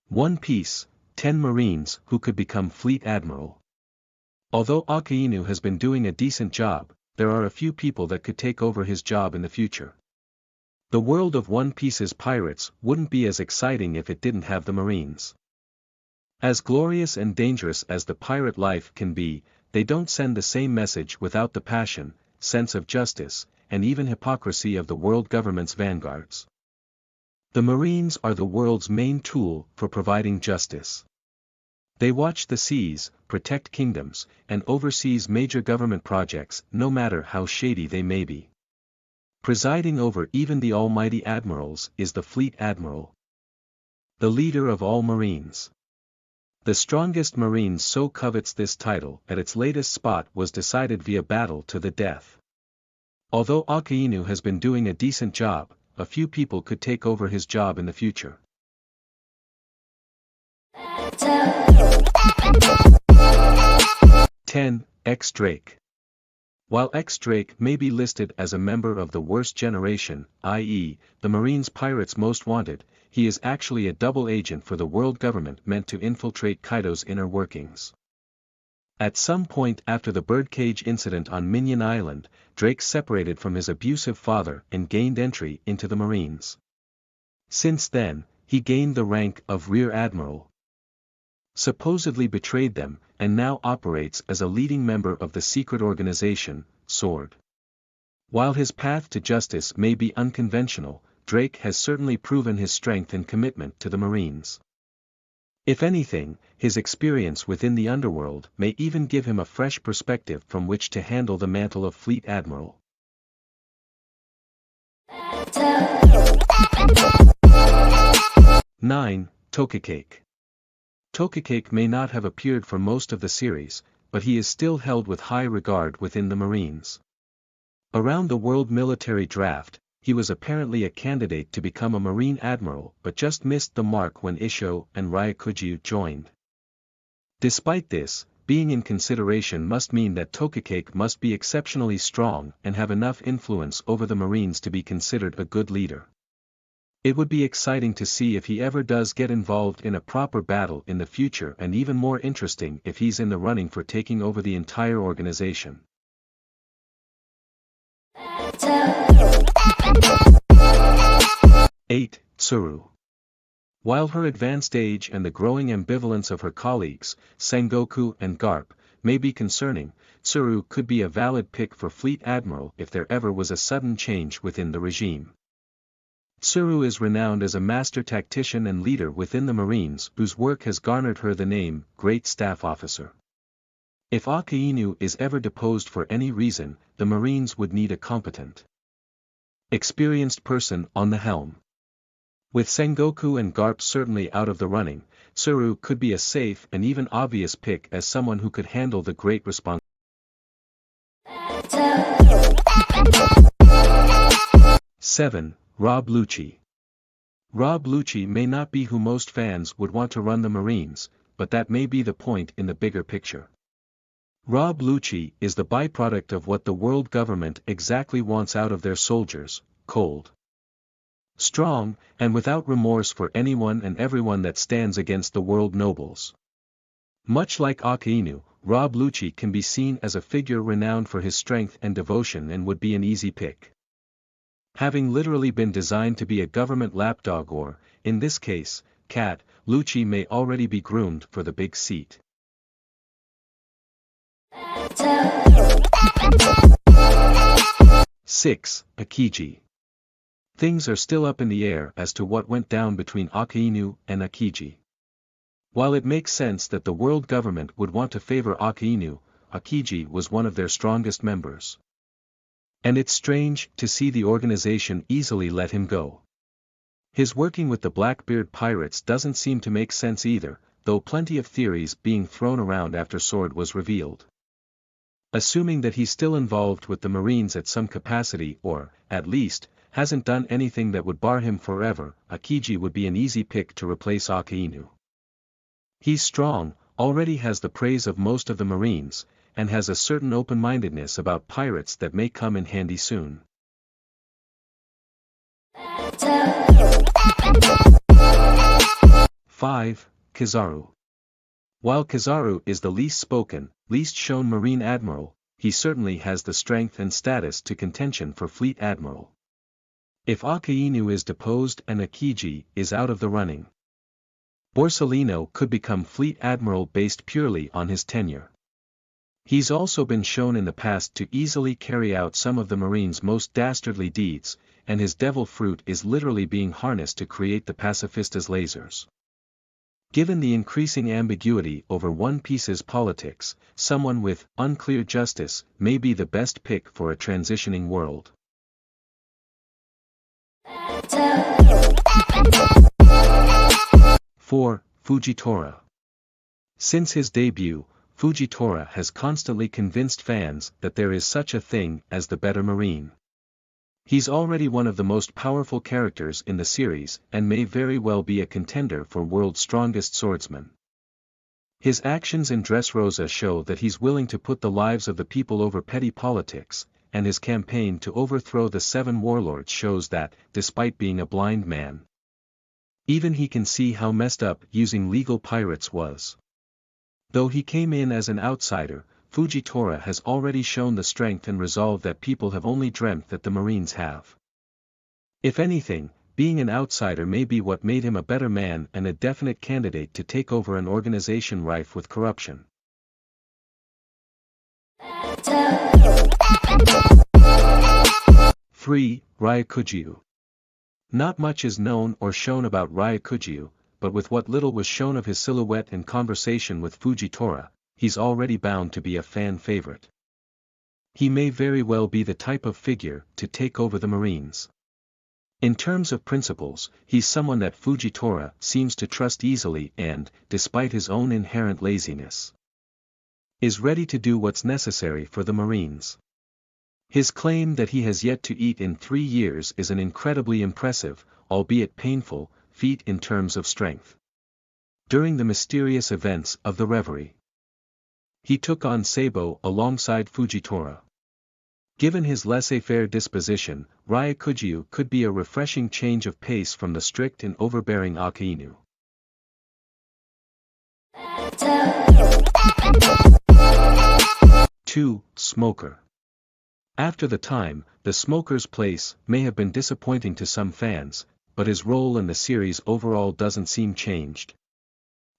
One Piece, 10 Marines who could become Fleet Admiral. Although Akainu has been doing a decent job, there are a few people that could take over his job in the future. The world of One Piece's pirates wouldn't be as exciting if it didn't have the Marines. As glorious and dangerous as the pirate life can be, they don't send the same message without the passion, sense of justice, and even hypocrisy of the world government's vanguards. The Marines are the world's main tool for providing justice. They watch the seas, protect kingdoms, and oversees major government projects no matter how shady they may be. Presiding over even the almighty admirals is the Fleet Admiral, the leader of all Marines. The strongest Marine so covets this title at its latest spot was decided via battle to the death. Although Akainu has been doing a decent job, a few people could take over his job in the future. 10. X-Drake. While X-Drake may be listed as a member of the worst generation, i.e., the Marines pirates most wanted, he is actually a double agent for the world government meant to infiltrate Kaido's inner workings. At some point after the birdcage incident on Minion Island, Drake separated from his abusive father and gained entry into the Marines. Since then, he gained the rank of Rear Admiral, supposedly betrayed them, and now operates as a leading member of the secret organization, SWORD. While his path to justice may be unconventional, Drake has certainly proven his strength and commitment to the Marines. If anything, his experience within the underworld may even give him a fresh perspective from which to handle the mantle of Fleet Admiral. 9. Tokicake. Tokicake may not have appeared for most of the series, but he is still held with high regard within the Marines. Around the World Military Draft, he was apparently a candidate to become a Marine Admiral but just missed the mark when Isho and Ryakuju joined. Despite this, being in consideration must mean that Tokicake must be exceptionally strong and have enough influence over the Marines to be considered a good leader. It would be exciting to see if he ever does get involved in a proper battle in the future, and even more interesting if he's in the running for taking over the entire organization. 8. Tsuru. While her advanced age and the growing ambivalence of her colleagues, Sengoku and Garp, may be concerning, Tsuru could be a valid pick for Fleet Admiral if there ever was a sudden change within the regime. Tsuru is renowned as a master tactician and leader within the Marines, whose work has garnered her the name Great Staff Officer. If Akainu is ever deposed for any reason, the Marines would need a competent, experienced person on the helm. With Sengoku and Garp certainly out of the running, Tsuru could be a safe and even obvious pick as someone who could handle the great responsibility. 7. Rob Lucci. Rob Lucci may not be who most fans would want to run the Marines, but that may be the point in the bigger picture. Rob Lucci is the byproduct of what the world government exactly wants out of their soldiers: cold, strong, and without remorse for anyone and everyone that stands against the world nobles. Much like Akainu, Rob Lucci can be seen as a figure renowned for his strength and devotion and would be an easy pick. Having literally been designed to be a government lapdog or, in this case, cat, Lucci may already be groomed for the big seat. 6. Akiji. Things are still up in the air as to what went down between Akainu and Akiji. While it makes sense that the world government would want to favor Akainu, Akiji was one of their strongest members. And it's strange to see the organization easily let him go. His working with the Blackbeard pirates doesn't seem to make sense either, though plenty of theories being thrown around after Sword was revealed. Assuming that he's still involved with the Marines at some capacity or, at least, hasn't done anything that would bar him forever, Akiji would be an easy pick to replace Akainu. He's strong, already has the praise of most of the Marines, and has a certain open-mindedness about pirates that may come in handy soon. 5. Kizaru. While Kizaru is the least spoken, least shown Marine Admiral, he certainly has the strength and status to contention for Fleet Admiral. If Akainu is deposed and Akiji is out of the running, Borsellino could become Fleet Admiral based purely on his tenure. He's also been shown in the past to easily carry out some of the Marine's most dastardly deeds, and his devil fruit is literally being harnessed to create the Pacifista's lasers. Given the increasing ambiguity over One Piece's politics, someone with unclear justice may be the best pick for a transitioning world. 4. Fujitora. Since his debut, Fujitora has constantly convinced fans that there is such a thing as the better Marine. He's already one of the most powerful characters in the series and may very well be a contender for World's Strongest Swordsman. His actions in Dressrosa show that he's willing to put the lives of the people over petty politics, and his campaign to overthrow the 7 warlords shows that, despite being a blind man, even he can see how messed up using legal pirates was. Though he came in as an outsider, Fujitora has already shown the strength and resolve that people have only dreamt that the Marines have. If anything, being an outsider may be what made him a better man and a definite candidate to take over an organization rife with corruption. 3. Ryukujiu. Not much is known or shown about Ryukujiu, but with what little was shown of his silhouette and conversation with Fujitora, he's already bound to be a fan favorite. He may very well be the type of figure to take over the Marines. In terms of principles, he's someone that Fujitora seems to trust easily and, despite his own inherent laziness, is ready to do what's necessary for the Marines. His claim that he has yet to eat in 3 years is an incredibly impressive, albeit painful, feat in terms of strength. During the mysterious events of the Reverie, he took on Sabo alongside Fujitora. Given his laissez-faire disposition, Ryukujiu could be a refreshing change of pace from the strict and overbearing Akainu. 2. Smoker. After the time, the Smoker's place may have been disappointing to some fans, but his role in the series overall doesn't seem changed.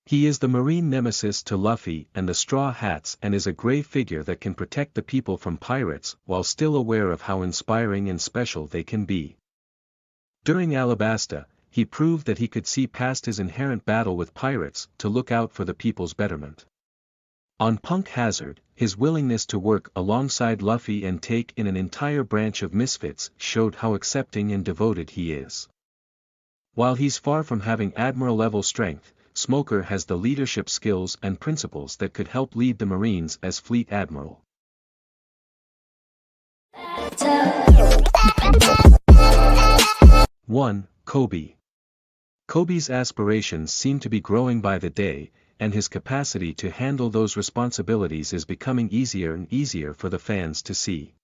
He is the Marine nemesis to Luffy and the Straw Hats and is a grey figure that can protect the people from pirates while still aware of how inspiring and special they can be. During Alabasta, he proved that he could see past his inherent battle with pirates to look out for the people's betterment. On Punk Hazard, his willingness to work alongside Luffy and take in an entire branch of misfits showed how accepting and devoted he is. While he's far from having Admiral-level strength, Smoker has the leadership skills and principles that could help lead the Marines as Fleet Admiral. 1. Kobe. Kobe's aspirations seem to be growing by the day, and his capacity to handle those responsibilities is becoming easier and easier for the fans to see.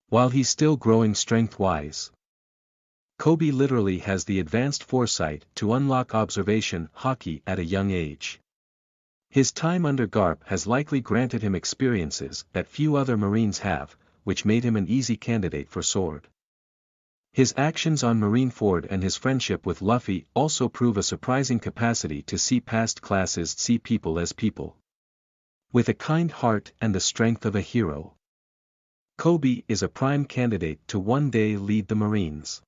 While he's still growing strength-wise, Kobe literally has the advanced foresight to unlock observation hockey at a young age. His time under Garp has likely granted him experiences that few other Marines have, which made him an easy candidate for Sword. His actions on Marineford and his friendship with Luffy also prove a surprising capacity to see past classes, see people as people. With a kind heart and the strength of a hero, Kobe is a prime candidate to one day lead the Marines.